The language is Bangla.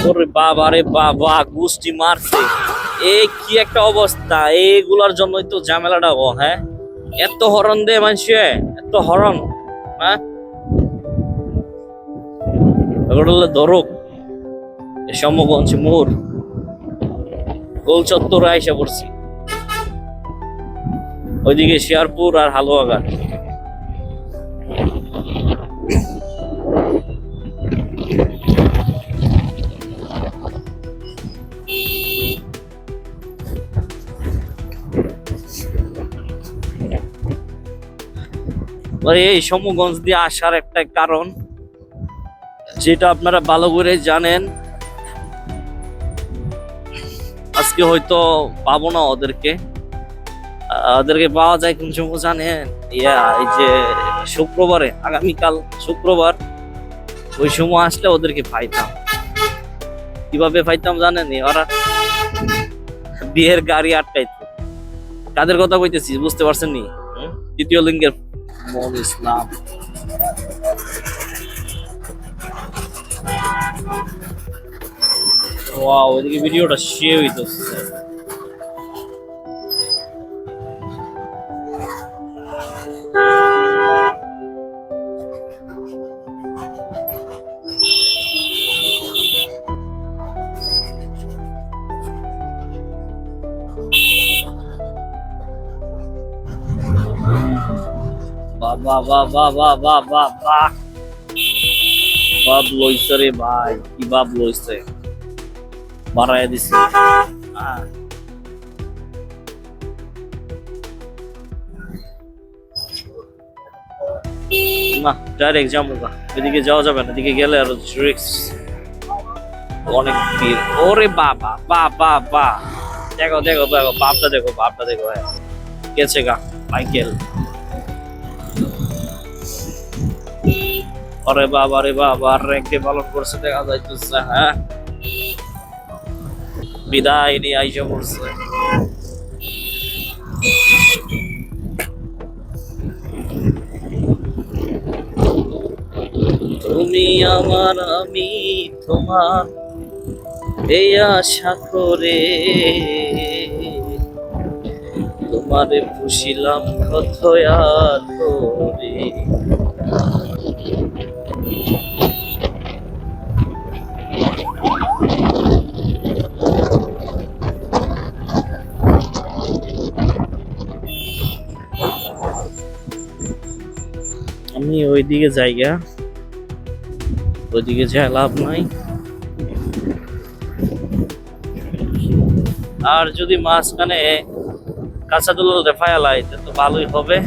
ওরে বাবা রে বাবা, গুষ্টি মারছে। কি একটা অবস্থা, এইগুলার জন্যই তো ঝামেলাটা। হ্যাঁ, এত হরন দে মানুষে, এত হরন। হ্যাঁ, এগুলো ধরুক। সমগঞ্জ মোড়, গোল চত্বরে আইসা পড়ছি। ওইদিকে শিয়ারপুর আর হালুয়াঘাট। এই সমগঞ্জ দিয়ে আসার একটা কারণ, যেটা আপনারা ভালো করে জানেন, আজকে হয়তো পাবো না ওদেরকে। পাওয়া যায় কোন সময় জানেন? এই যে শুক্রবারে, আগামীকাল শুক্রবার, ওই সময় আসলে ওদেরকে পাইতাম। কিভাবে পাইতাম জানেন? ওরা বিয়ের গাড়ি আটকাইতো। কাদের কথা কইতেছি বুঝতে পারছেন নি? তৃতীয় লিঙ্গের মন ইসলাম। ওয়াও, ওইদিকে ভিডিওটা শেয়ার হইতেছে। বাবা বাবা বাবা বাবা, বাপ লইছে রে ভাই, কি বাপ লইছে, বাড়াইয়া দিছে। না, ডাইরেক্ট যাবো না, এদিকে যাওয়া যাবে না, এদিকে গেলে আর রিস্ক, অনেক ভিড়। ওরে বাবা বাবা বা, দেখো দেখো দেখো, বাপটা দেখো, বাপটা দেখো। হ্যাঁ, গেছে গা মাইকেল। আরে বাবা রে বাবা, র্যাঙ্কে পালন করছে দেখা যাইতেছে। হ্যাঁ, বিদায় নিয়ে আইসা পড়ছে। তুমি আমার, আমি তোমার, এই আশা করে তোমারে পুষিলাম কত আদরে। আমি ওইদিকে জায়গা, ওইদিকে যা লাভ নাই। আর যদি মাঝখানে কাঁচা দুলাল রেফায়াল আইতে তো ভালোই হবে।